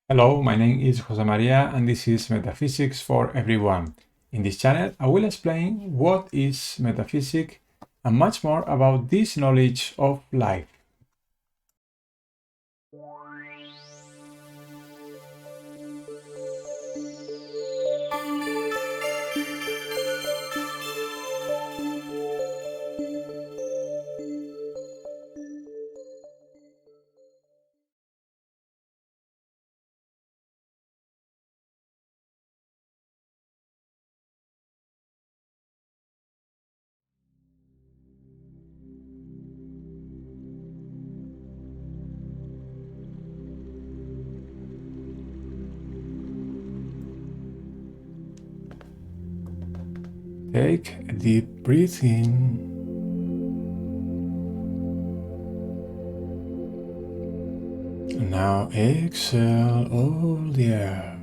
Hello, my name is Jose Maria and this is Metaphysics for Everyone. In this channel, I will explain what is metaphysics and much more about this knowledge of life. Take a deep breath in. And now exhale all the air.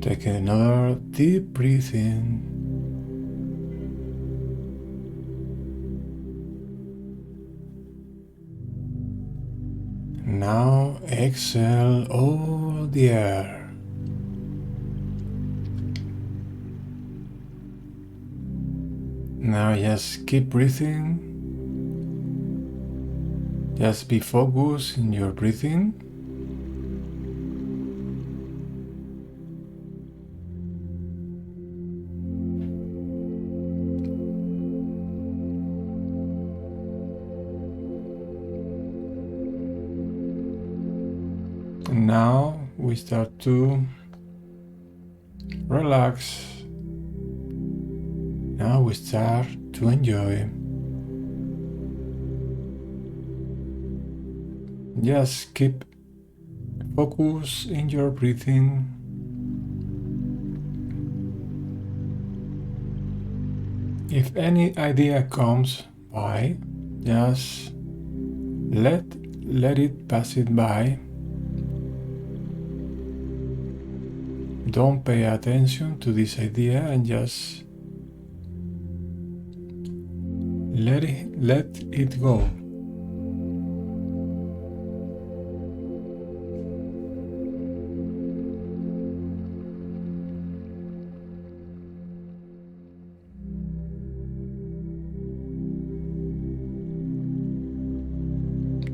Take another deep breath in. Now exhale all the air. Now just keep breathing. Just be focused in your breathing. And now we start to relax. Now we start to enjoy. Just keep focus in your breathing. If any idea comes by, just let it pass it by. Don't pay attention to this idea and just let it go.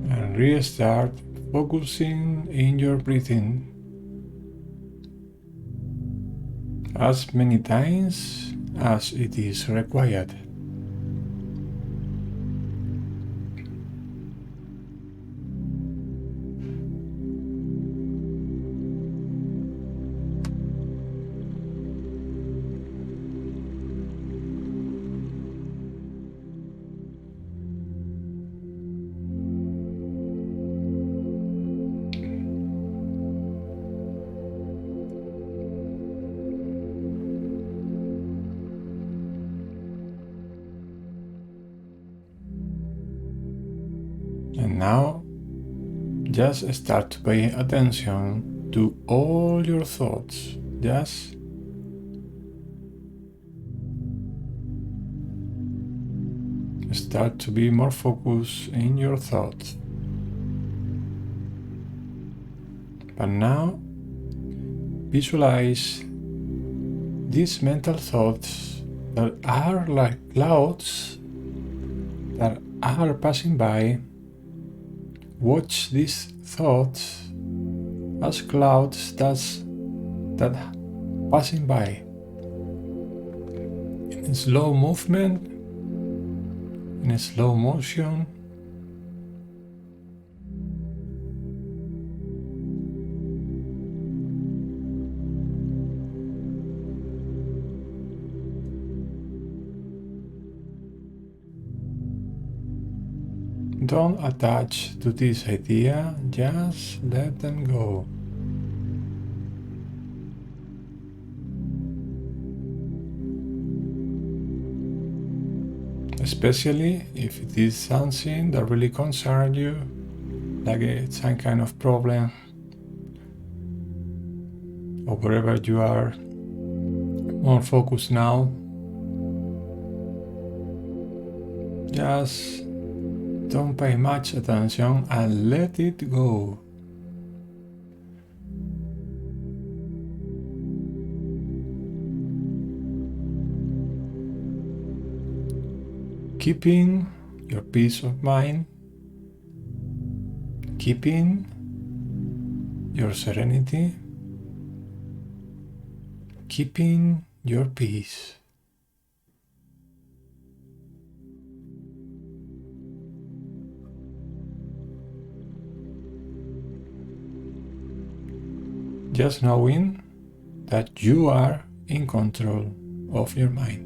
And restart focusing in your breathing as many times as it is required. And now, just start to pay attention to all your thoughts. Just start to be more focused in your thoughts. But now, visualize these mental thoughts that are like clouds that are passing by. Watch these thoughts as clouds that passing by in slow movement, in slow motion. Don't attach to this idea, just let them go. Especially if it is something that really concerns you, like some kind of problem, or wherever you are more focused now. Just Don't pay much attention and let it go. Keeping your peace of mind, keeping your serenity, keeping your peace. Just knowing that you are in control of your mind.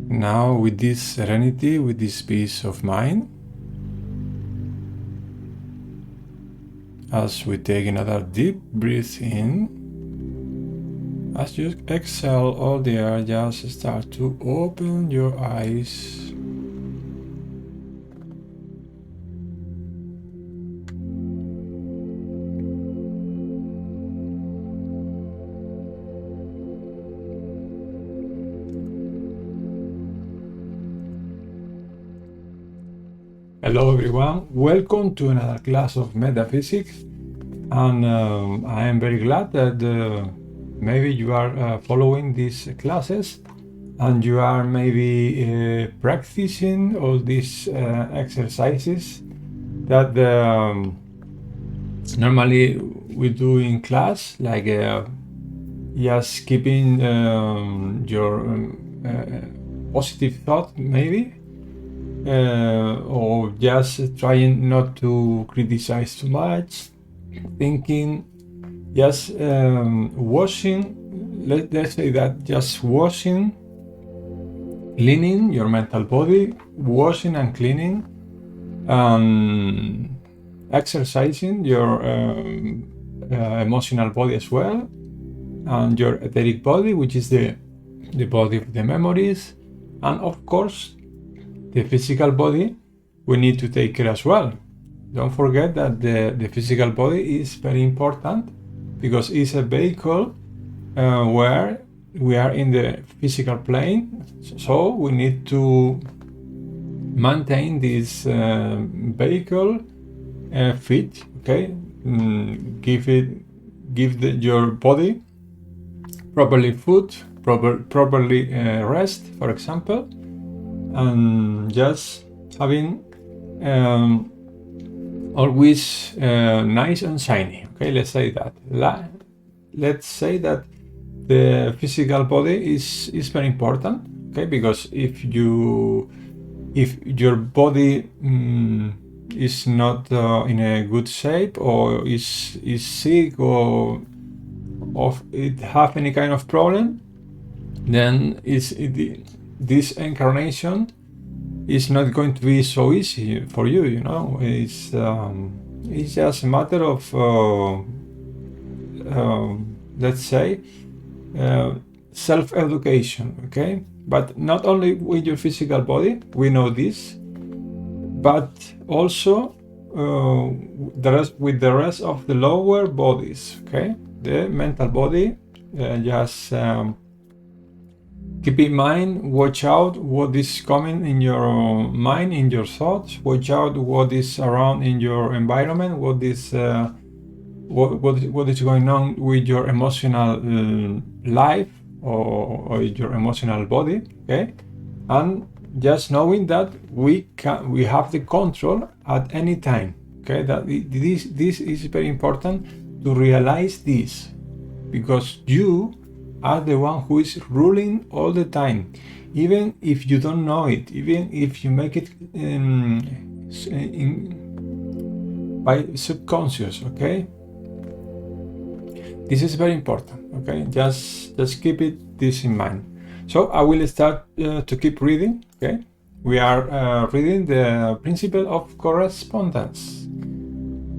Now, with this serenity, with this peace of mind, as we take another deep breath in, as you exhale all the air, just start to open your eyes. Hello everyone, welcome to another class of Metaphysics, and I am very glad that maybe you are following these classes and you are maybe practicing all these exercises that normally we do in class, like just keeping your positive thought maybe. Or just trying not to criticize too much, thinking, just washing, let's say that, just washing, cleaning your mental body, washing and cleaning, exercising your emotional body as well, and your etheric body, which is the body of the memories, and of course the physical body we need to take care as well. Don't forget that the physical body is very important because it's a vehicle where we are in the physical plane, so we need to maintain this vehicle fit, okay? Give your body properly food, properly rest, for example, and just having always nice and shiny, okay? Let's say that. Let's say that the physical body is very important, okay? Because if your body is not in a good shape, or is sick, or it have any kind of problem, then this incarnation is not going to be so easy for you, you know. It's just a matter of let's say self-education, okay? But not only with your physical body, we know this, but also with the rest of the lower bodies, okay? The mental body, just keep in mind, watch out what is coming in your mind, in your thoughts. Watch out what is around in your environment, what is going on with your emotional life or your emotional body, okay? And just knowing that we have the control at any time, okay? That this is very important to realize this, because you are the one who is ruling all the time, even if you don't know it, even if you make it by subconscious, okay? This is very important, okay? Just keep this in mind. So I will start to keep reading, okay? We are reading the principle of correspondence.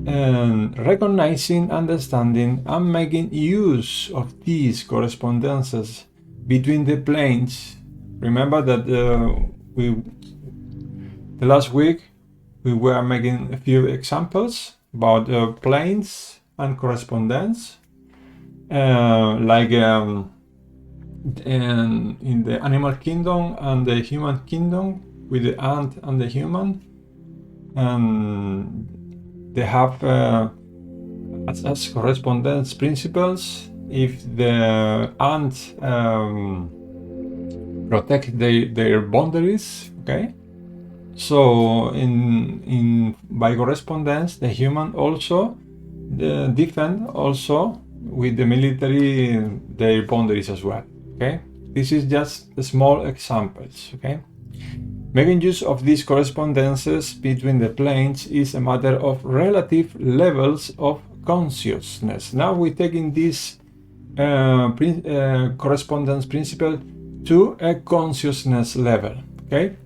recognizing, understanding, and making use of these correspondences between the planes. Remember that the last week we were making a few examples about planes and correspondence, like in the animal kingdom and the human kingdom, with the ant and the human. They have as correspondence principles. If the ant protect their boundaries, okay. So by correspondence, the human also defend also with the military their boundaries as well. Okay, this is just small examples. Okay. Making use of these correspondences between the planes is a matter of relative levels of consciousness. Now we're taking this correspondence principle to a consciousness level, okay?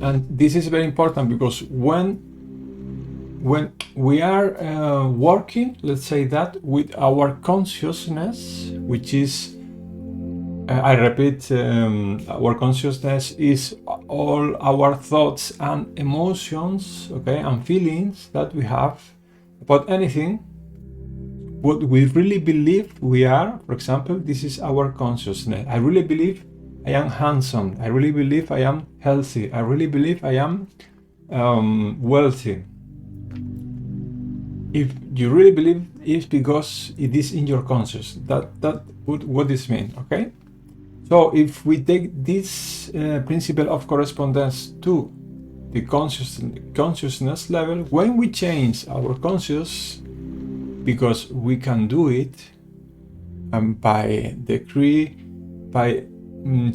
And this is very important because when we are working, let's say that, with our consciousness, which is I repeat, our consciousness is all our thoughts and emotions, okay, and feelings that we have about anything. What we really believe we are, for example, this is our consciousness. I really believe I am handsome. I really believe I am healthy. I really believe I am wealthy. If you really believe, it's because it is in your consciousness. That what this means, okay? So if we take this principle of correspondence to the consciousness level, when we change our conscious, because we can do it by decree, by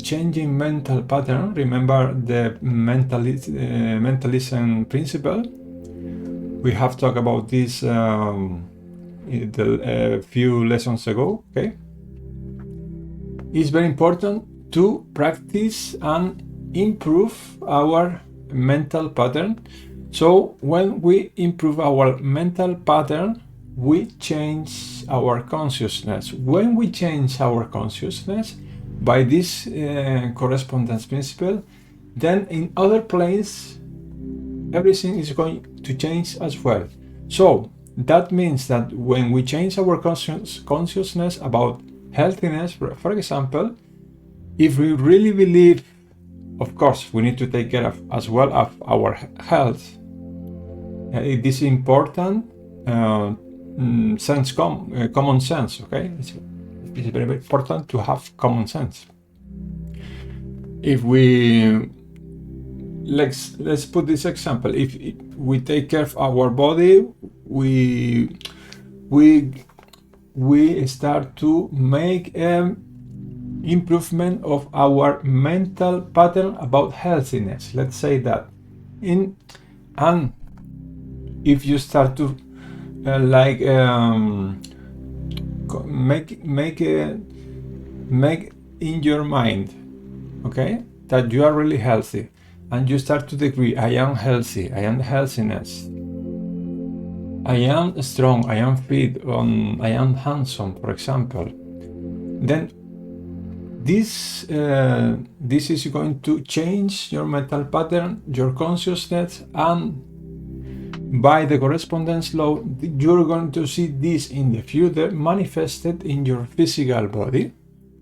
changing mental pattern. Remember the mentalism principle? We have talked about this a few lessons ago, okay? It's very important to practice and improve our mental pattern. So when we improve our mental pattern, we change our consciousness. When we change our consciousness by this correspondence principle, then in other planes, everything is going to change as well. So that means that when we change our consciousness about healthiness, for example, if we really believe, of course, we need to take care of as well of our health. It is important common sense. Okay, it's very, very important to have common sense. If we let's put this example. If we take care of our body, we start to make improvement of our mental pattern about healthiness. Let's say that. And if you start to make in your mind, okay, that you are really healthy, and you start to decree, I am healthy, I am healthiness, I am strong, I am fit, I am handsome, for example, then this is going to change your mental pattern, your consciousness, and by the correspondence law, you're going to see this in the future manifested in your physical body.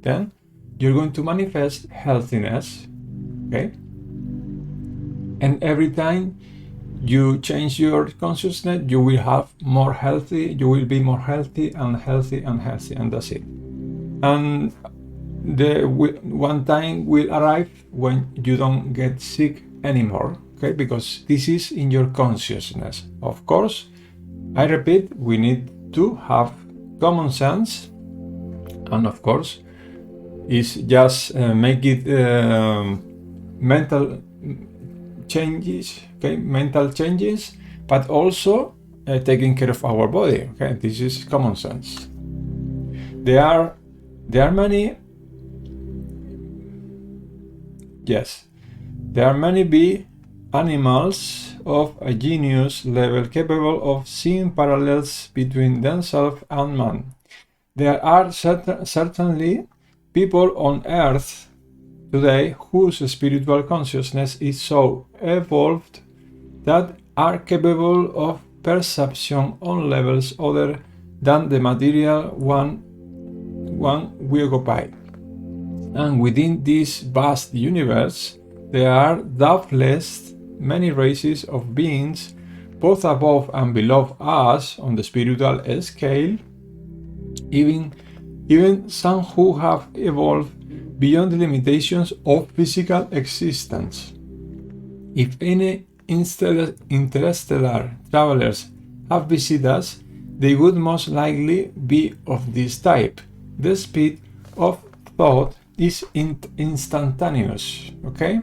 Then you're going to manifest healthiness, okay? And every time you change your consciousness, you will have more healthy, you will be more healthy and healthy and healthy, and that's it. And the one time will arrive when you don't get sick anymore, okay? Because this is in your consciousness. Of course, I repeat, we need to have common sense, and of course, it's just make it mental changes, okay? Mental changes, but also taking care of our body, okay? This is common sense. There are many. Yes, there are many bee animals of a genius level capable of seeing parallels between themselves and man. There are certainly people on Earth today whose spiritual consciousness is so evolved that are capable of perception on levels other than the material one we occupy. And within this vast universe, there are doubtless many races of beings, both above and below us on the spiritual scale, even some who have evolved beyond the limitations of physical existence. If any interstellar travelers have visited us, they would most likely be of this type. The speed of thought is instantaneous, okay?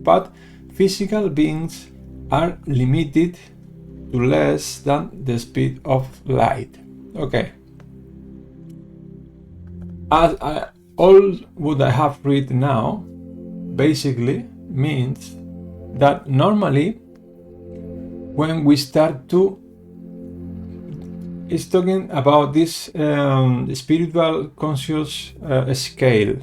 But physical beings are limited to less than the speed of light, okay? All what I have read now basically means that normally when we start to, it's talking about this spiritual conscious scale.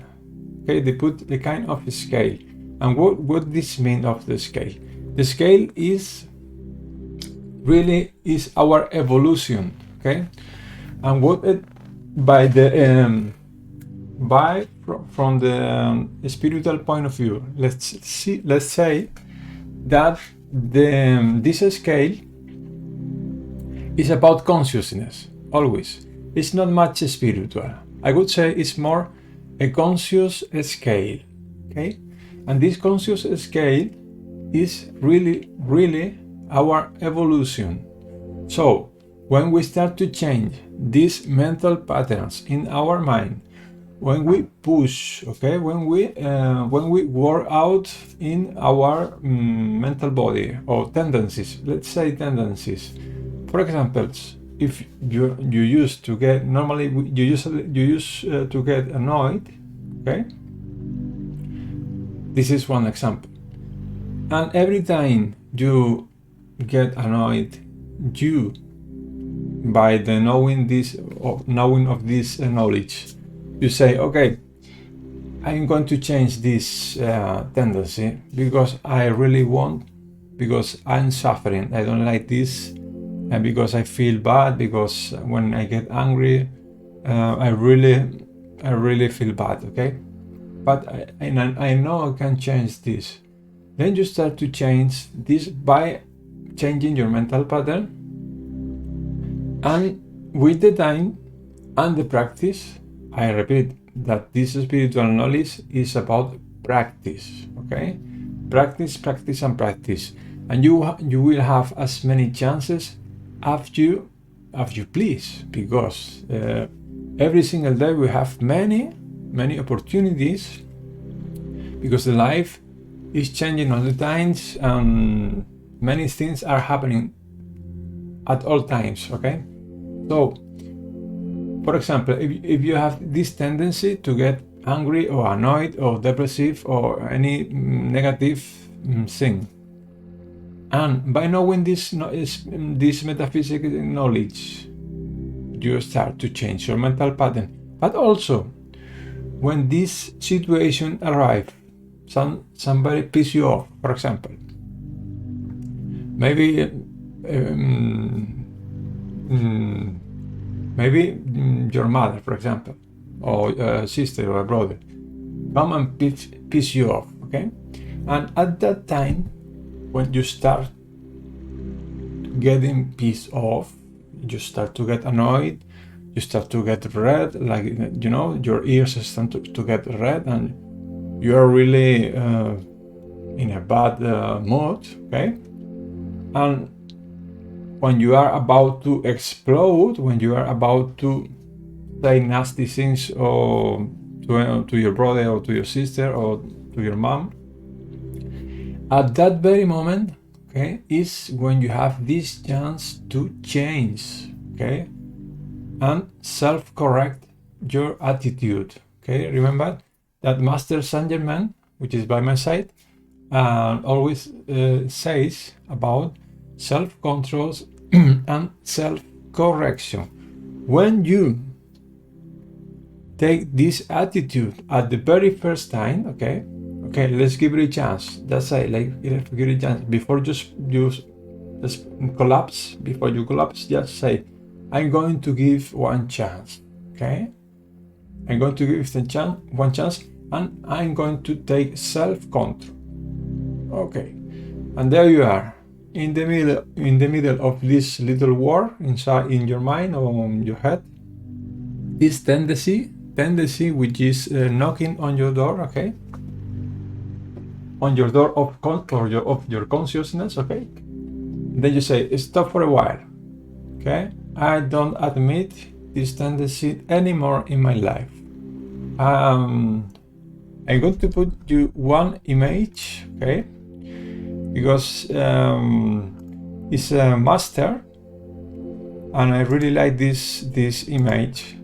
Okay, they put the kind of scale. And what this mean of the scale? The scale is really is our evolution. Okay, and what it by the from the spiritual point of view, let's say that this scale is about consciousness always. It's not much spiritual. I would say it's more a conscious scale, okay? And this conscious scale is really our evolution. So when we start to change these mental patterns in our mind, when we push, okay, when we work out in our mental body or tendencies, let's say tendencies. For example, if you used to get normally you used to get annoyed, okay? This is one example. And every time you get annoyed, you by the knowing of this knowledge, you say, okay, I'm going to change this tendency because I really want, because I'm suffering, I don't like this, and because I feel bad, because when I get angry, I really feel bad, okay? But I know I can change this. Then you start to change this by changing your mental pattern, and with the time and the practice, I repeat that this spiritual knowledge is about practice, okay? Practice, and practice, and you will have as many chances as you please, because every single day we have many opportunities, because the life is changing all the times and many things are happening at all times, okay? So for example, if you have this tendency to get angry or annoyed or depressive or any negative thing, and by knowing this metaphysical knowledge, you start to change your mental pattern. But also, when this situation arrives, somebody pisses you off, for example, maybe your mother, for example, or a sister or a brother, come and piss you off, okay? And at that time, when you start getting pissed off, you start to get annoyed, you start to get red, like, you know, your ears start to get red, and you're really in a bad mood, okay? And when you are about to explode, when you are about to say nasty things or to your brother or to your sister or to your mom, at that very moment, okay, is when you have this chance to change, okay, and self-correct your attitude, okay? Remember that Master Saint Germain, which is by my side, always says about self-controls, and self-correction. When you take this attitude at the very first time, okay, let's give it a chance. Just say, like, let's give it a chance before you just collapse. Before you collapse, just say, I'm going to give one chance. Okay, I'm going to give the one chance, and I'm going to take self-control. Okay, and there you are, in the middle of this little war inside in your mind or in your head. This tendency which is knocking on your door, okay, on your door of your consciousness, okay. Then you say, stop for a while, okay. I don't admit this tendency anymore in my life. I'm going to put you one image, okay, because it's a master, and I really like this image.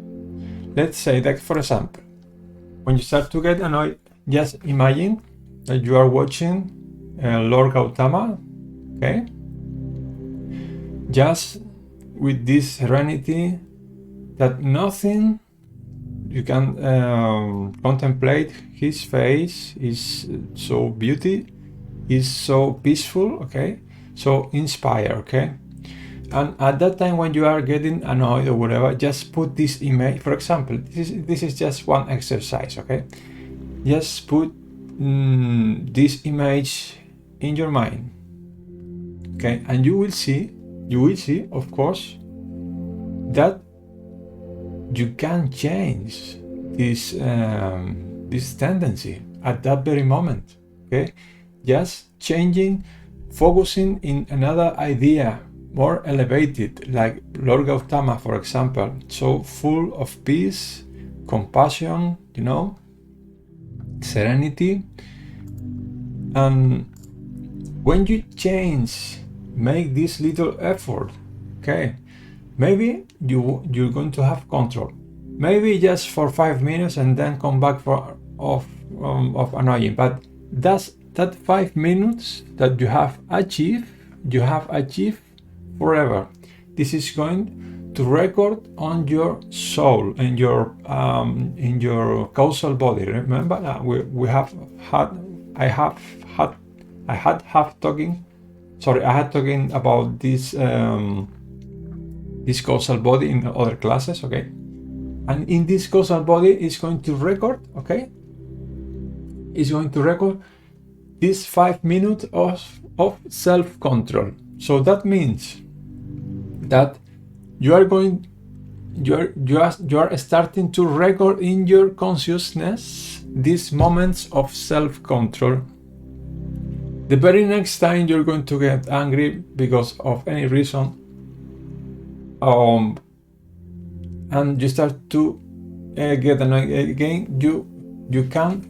Let's say that, for example, when you start to get annoyed, just imagine that you are watching Lord Gautama, okay, just with this serenity, that nothing, you can contemplate his face, is so beauty, is so peaceful, okay, so inspired, okay. And at that time, when you are getting annoyed or whatever, just put this image. For example, this is just one exercise, okay. Just put this image in your mind, okay, and you will see, of course, that you can change this this tendency at that very moment, okay. Just changing, focusing in another idea, more elevated, like Lord Gautama, for example, so full of peace, compassion, you know, serenity. And when you change, make this little effort, okay, maybe you're going to have control, maybe just for 5 minutes, and then come back of annoying. But that's that 5 minutes that you have achieved forever. This is going to record on your soul, in your causal body. Remember, I had talking about this this causal body in other classes, okay. And in this causal body is going to record, okay, is going to record this 5 minutes of self-control. So that means that you are starting to record in your consciousness these moments of self-control. The very next time you're going to get angry because of any reason, and you start to get annoyed again, you can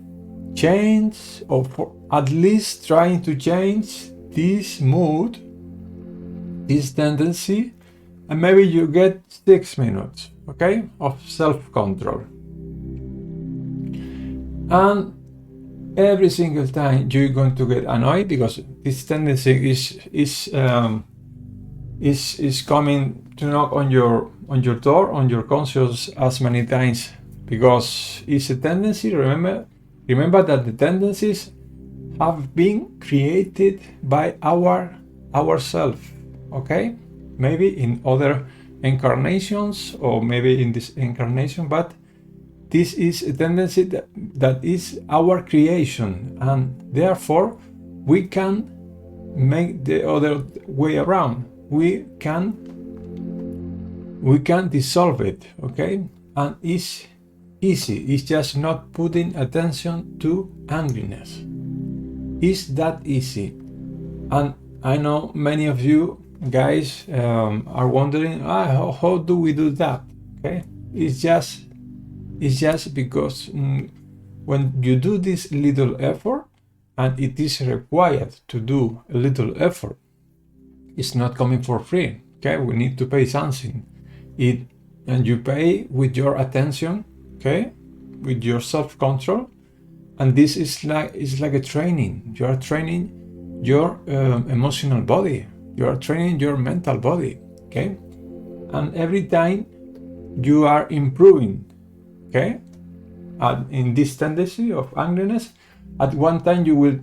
change, or for at least trying to change this mood, this tendency, and maybe you get 6 minutes, okay, of self-control. And every single time you're going to get annoyed because this tendency is coming to knock on your door, on your conscious, as many times, because it's a tendency. Remember that the tendencies have been created by ourselves, okay, maybe in other incarnations or maybe in this incarnation, but this is a tendency that is our creation, and therefore we can make the other way around. We can dissolve it, okay? And it's easy. It's just not putting attention to angriness. It's that easy. And I know many of you guys are wondering, how do we do that? Okay, it's just because when you do this little effort, and it is required to do a little effort, it's not coming for free. Okay, we need to pay something. And you pay with your attention, okay, with your self-control, and this is like a training. You are training your emotional body, You are training your mental body, okay? And every time you are improving, okay? In this tendency of angriness, at one time you will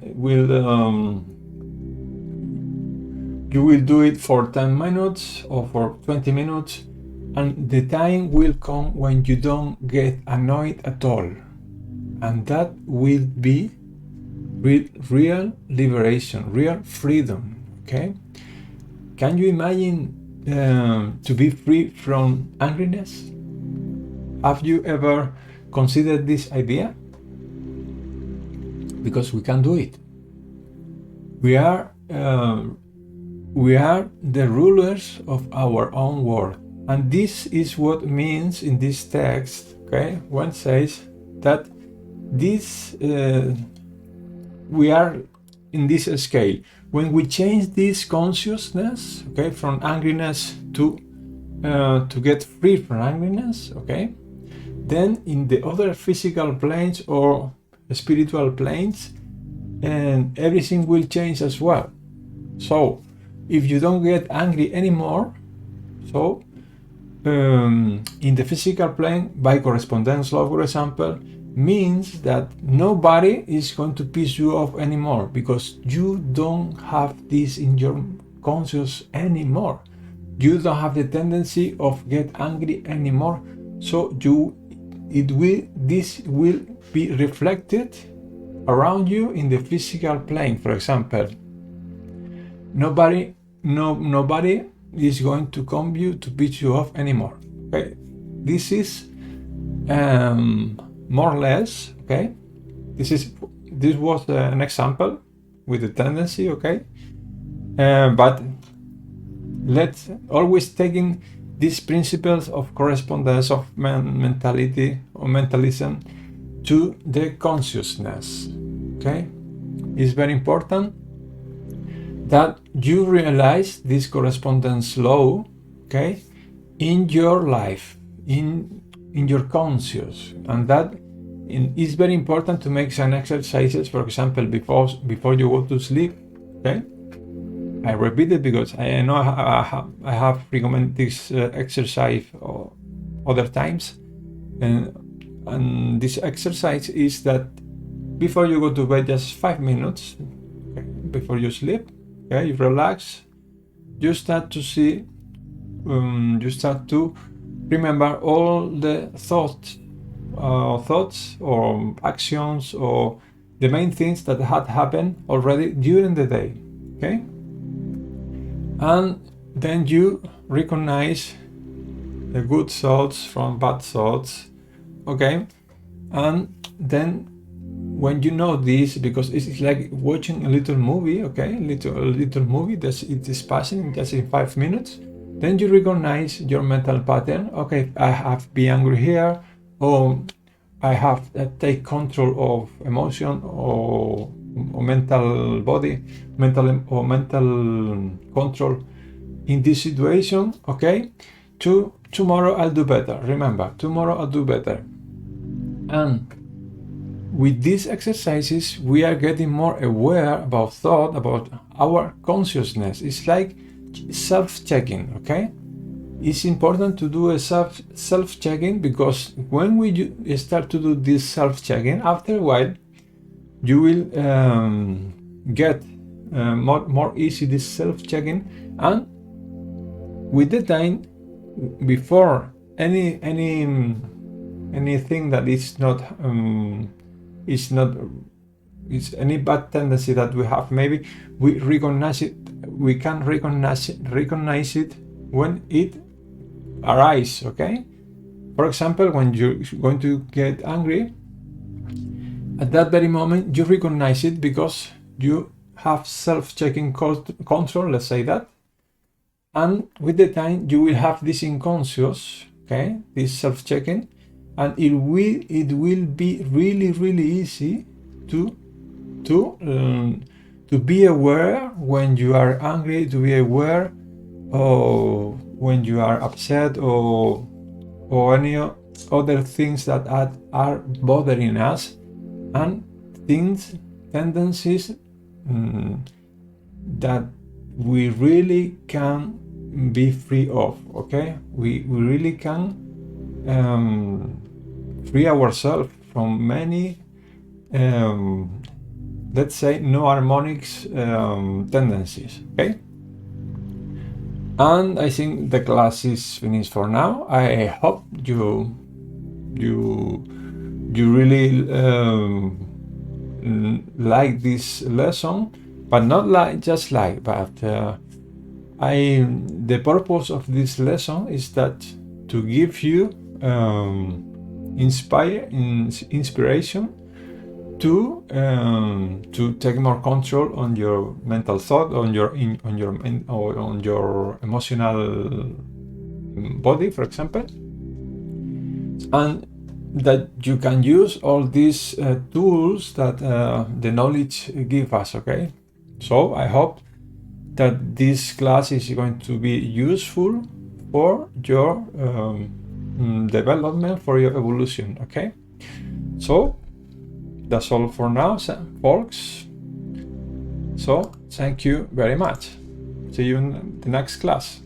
do it for 10 minutes or for 20 minutes, and the time will come when you don't get annoyed at all, and that will be real liberation, real freedom, okay? Can you imagine to be free from angriness? Have you ever considered this idea? Because we can do it. We are the rulers of our own world, and this is what means in this text. Okay, one says that this we are in this scale. When we change this consciousness, okay, from angriness to get free from angriness, okay, then in the other physical planes or spiritual planes, and everything will change as well. So if you don't get angry anymore, so in the physical plane, by correspondence law, for example, means that nobody is going to piss you off anymore, because you don't have this in your conscious anymore. You don't have the tendency of get angry anymore. So this will be reflected around you in the physical plane. For example, nobody is going to come you to beat you off anymore. Okay, this is more or less, okay. This was an example with the tendency, okay. But let's always taking these principles of correspondence, of mentality or mentalism, to the consciousness, okay. It's very important that you realize this correspondence law, okay, in your life, in your conscious, and that it's very important to make some exercises. For example, before you go to sleep, okay. I repeat it because I know I have recommended this exercise other times, and this exercise is that before you go to bed, just 5 minutes, okay, before you sleep, okay, you relax, you start to see, you start to remember all the thoughts or actions or the main things that had happened already during the day, okay? And then you recognize the good thoughts from bad thoughts, okay? And then when you know this, because it's like watching a little movie, okay? A little movie that it is passing just in 5 minutes. Then you recognize your mental pattern. Okay, I have been angry here, or I have take control of emotion or mental body, mental control in this situation. Okay, tomorrow I'll do better. Remember, tomorrow I'll do better. And with these exercises, we are getting more aware about thought, about our consciousness. It's like self-checking, okay? It's important to do a self-checking, because when we start to do this self-checking, after a while, you will get more easy this self-checking, and with the time, before anything that is any bad tendency that we have, maybe we recognize it. We can recognize it when it arises, okay? For example, when you're going to get angry, at that very moment you recognize it because you have self-checking control, let's say that, and with the time you will have this unconscious, okay, this self-checking, and it will be really easy to be aware when you are angry, to be aware or when you are upset or any other things that are bothering us, and tendencies that we really can be free of, okay? We really can free ourselves from many, let's say, no harmonics tendencies, okay? And I think the class is finished for now. I hope you really like this lesson, but not like just like, but the purpose of this lesson is that to give you inspiration to take more control on your mental thought, on your emotional body, for example, and that you can use all these tools that the knowledge give us. Okay, so I hope that this class is going to be useful for your development, for your evolution. Okay, so that's all for now, folks. So thank you very much. See you in the next class.